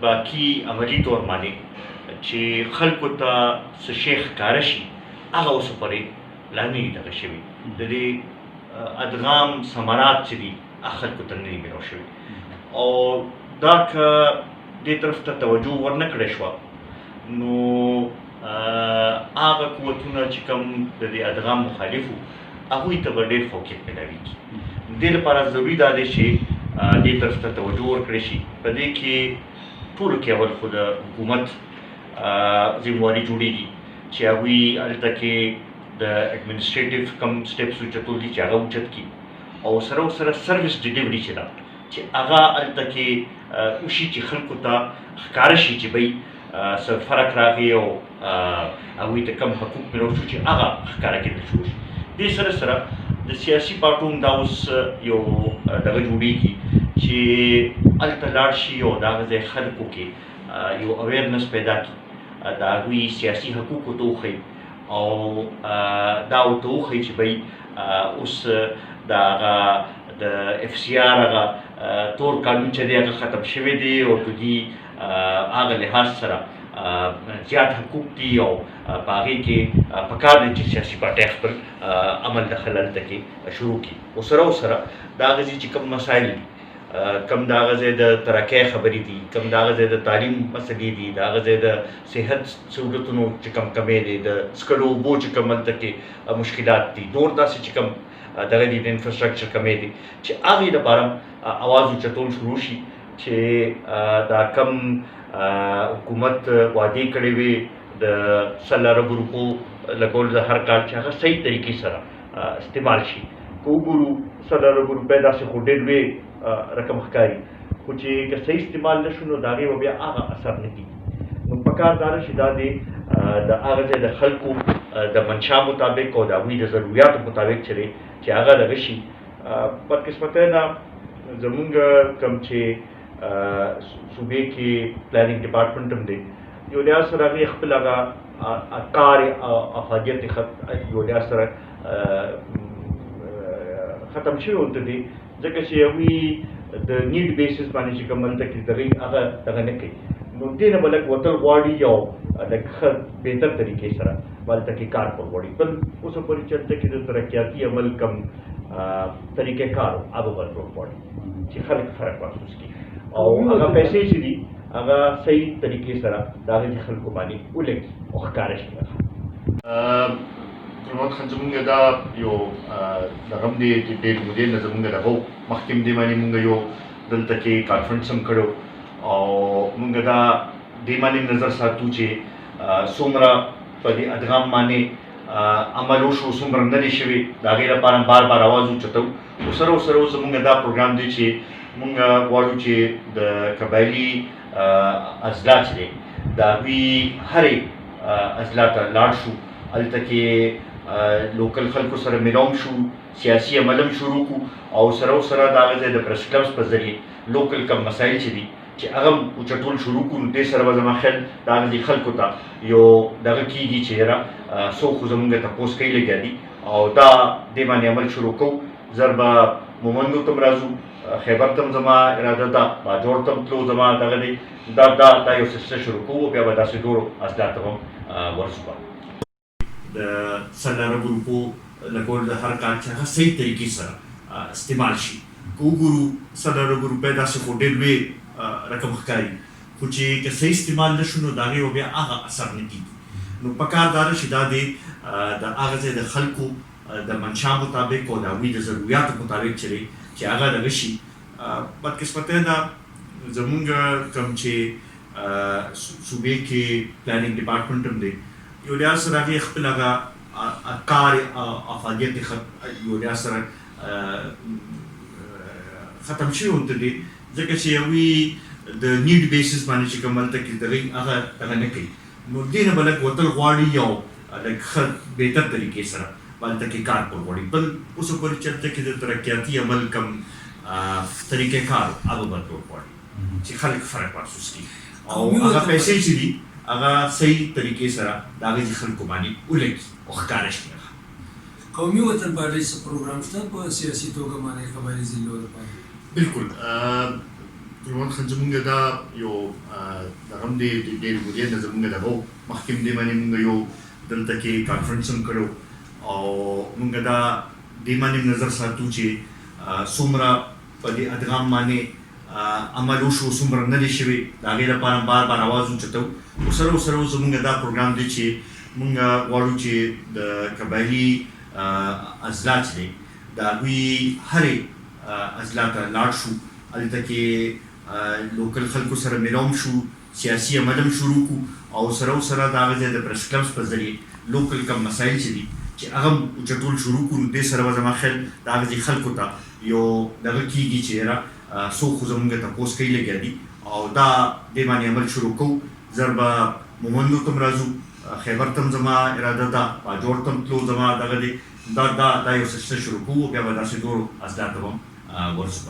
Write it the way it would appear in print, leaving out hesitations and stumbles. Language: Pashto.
باقي عملي تور باندې چې خلکو ته څه شی ښکاره شي هغه اوس پورې لا نه دي دغه شوي د دې ادغام ثمرات چې دي هغه خلکو ته نه دي میلاو شوي او دا که دې طرف ته توجه ورنه کړی شوه نو هغه قوتونه چې کوم د دې ادغام مخالف وو هغوی ته به ډېر فوقیت میلاویږي دې لپاره ضروري دا دی چې دې طرف ته توجه ورکړی شي په دې کې ټولو کې اول خو د حکومت ذمواري جوړېږي چې هغوی هلته کې د اډمنسټریټیو کم سټیپس اوچتول دي چې هغه اوچت کړي او سره سره سروس ډیلیوري چې ده چې هغه هلته کې وشي چې خلکو ته ښکاره شي چې بهی څه فرق راغی او هغوی ته کم حقوق میلاو شو چې هغه ښکاره کېدل شروع شي دې سره سره د سیاسي پارټو هم دا اوس یو دغه جوړېږي چې هلته لاړ شي او د هغه ځای خلکو کې یو اویرنس پیدا کړي د هغوی سیاسي حقوقو ته وښیي او دا ورته وښیي چې بهی اوس د هغه د اف سی آر هغه تور قانون چې دی هغه ختم شوی دی او د دې هغه لحاظ سره زیات حقوق دي او په هغې کې پکار دی چې سیاسي پارټۍ خپل عمل دخل هلته کې شروع کړي او سره د هغه ځای چې کوم مسایل دي کم د هغه ځای د ترقۍ خبرې دي کم د هغه ځای د تعلیم مسلې دي د هغه ځای د صحت سهولتونو چې کم کمی دی د څښلو اوبو چې کوم هلته کې مشکلات دي نور داسې چې کوم دغه دي د انفراسټرکچر کمی دي چې هغې لپاره اواز اوچتول شروع شي چې دا کم حکومت وعدې کړې وې د 100 اربو روپو لګول د هر کال چې هغه صحیح طریقې سره استعمال شي که وګورو 100 اربو روپۍ داسې خو ډېر لوی رقم ښکاري خو چې که صحیح استعمال نه شو نو د هغې به بیا هغه اثر نه کېږي نو پکار دا ده چې دا د هغه ځای د خلکو د منشا مطابق او د هغوی د ضروریاتو مطابق چې هغه دغه شي بدقسمتۍ نه زمونږ کوم چې صوبې کې پلانینګ ډپارټمنټ هم دی یو لحاظ سره هغې خپل هغه کار افادیت یو لحاظ سره ختم شوی ورته دی ځکه چې هغوی د نیډ بیسس باندې چې کوم هلته کې دغې هغه دغه نه کوي نو دې نه به لږ وتل غواړي او لږ ښه بهتر طریقې سره به هلته کې کار کول غواړي بل اوسه پورې چې هلته کې د ترقیاتي عمل کم طریقې کار هغه بدلول غواړي چې خلک فرق محسوس کړي او هغه پیسې چې دي هغه صحیح طریقې سره د هغې د خلکو باندې ولګي او ښکاره شي محمد خان زمونږ دا یو دغه هم دی چې ډېر مودې نه زمونږ دغه مخکې هم دې باندې مونږ یو دلته کې کانفرنس هم کړی او مونږ دا دې باندې نظر ساتو چې څومره په دې ادغام باندې عمل وشو څومره نه دی شوي د هغې لپاره بار بار اواز اوچتو او سره زمونږ دا پروګرام دی چې مونږ غواړو چې د قبایلي اضلاع چې دی د هغوی هرې اضلاع ته لاړ شو هلته کې لوکل خلکو سره میلاوم شو سیاسي عمل هم شروع کړو او سره د هغه ځای د پریس کلبس په ذریعې لوکل کم مسایل چې دي چې هغه هم اوچتول شروع کړو نو دې سره به زما خیال د هغه دې خلکو ته یو دغه کېږي چې یاره څوک خو زمونږ تپوس کوي لګیا دي او دا دې باندې عمل شروع کوو زر به مومندو ته هم راځو خیبر ته هم زما اراده ده باجوړ ته هم تلو زما دغه دی دا یو سلسله شروع کوو بیا به داسې نورو اضلاع ته هم ورسو د 100 اربو روپو لګول د هر کال چې هغه صحیح طریقې سره استعمال شي که وګورو 100 اربو روپۍ داسې خو ډېر لوی رقم ښکاري خو چې که صحیح استعمال نه شو نو د هغې به بیا هغه اثر نه کېږي نو پکار دا ده چې دا د هغه ځای د خلکو د منشا مطابق او د هغوی د ضروریاتو مطابق چې هغه دغه شي بدقسمتۍ نه زمونږ کوم چې صوبې کې پلانینګ ډپارټمنټ هم دی یو لحاظ سره هغې خپل هغه کار افادیت یو لحاظ سره ختم شوی ورته دی ځکه چې هغوی د نیډ بیسس باندې چې کوم هلته کې دغې هغه نه کوي نو دې نه به لږ وتل غواړي او لږ ښه بهتر طریقې سره به هلته کې کار کول غواړي بل اوسه پورې چې هلته کې د ترقیاتي عمل کم طریقې کار هغه بدلول غواړي چې خلک فرق محسوس کړي او هغه پیسې چې دي هغه صحیح طریقې سره د هغې د خلکو باندې ولګي او ښکاره شي قومي وطن پارټۍ څه پروګرام شته په سیاسي توګه باندې قبایلي ضلعو لپاره؟ بلکل Tuan khajmunga da yo daram de budaya da zamunga da bo mahkim de mani munga yo dalta ke conference karo au munga da de mani nazar satu che sumra padi adgam mane amalu shu sumra nadi shiwe dage da par bar आवाज उचतौ उसरो zamunga da program de che munga waru che da kabali azlat de da wi hare azlata ladshu alta ke local खल्को सर मिलाम शू सियासी अमलम शुरू को और सरा दावे दे प्रेस क्लब्स पर जरिए लोकल कम मसाइल चली कि अगम जटोल शुरू को दे सर वजमा खल दावे दे खल्को ता यो दगे की चेहरा सो खुजमंगे ता पोस्ट कई ले गया और दा दे माने अमल शुरू को जरबा मोहम्मद तुम राजू खैबर तम जमा इरादा दा बाजोर तम लो जमा दगे दे दा यो सिस्टम शुरू को क्या बता से दो अजदा तम वर्ष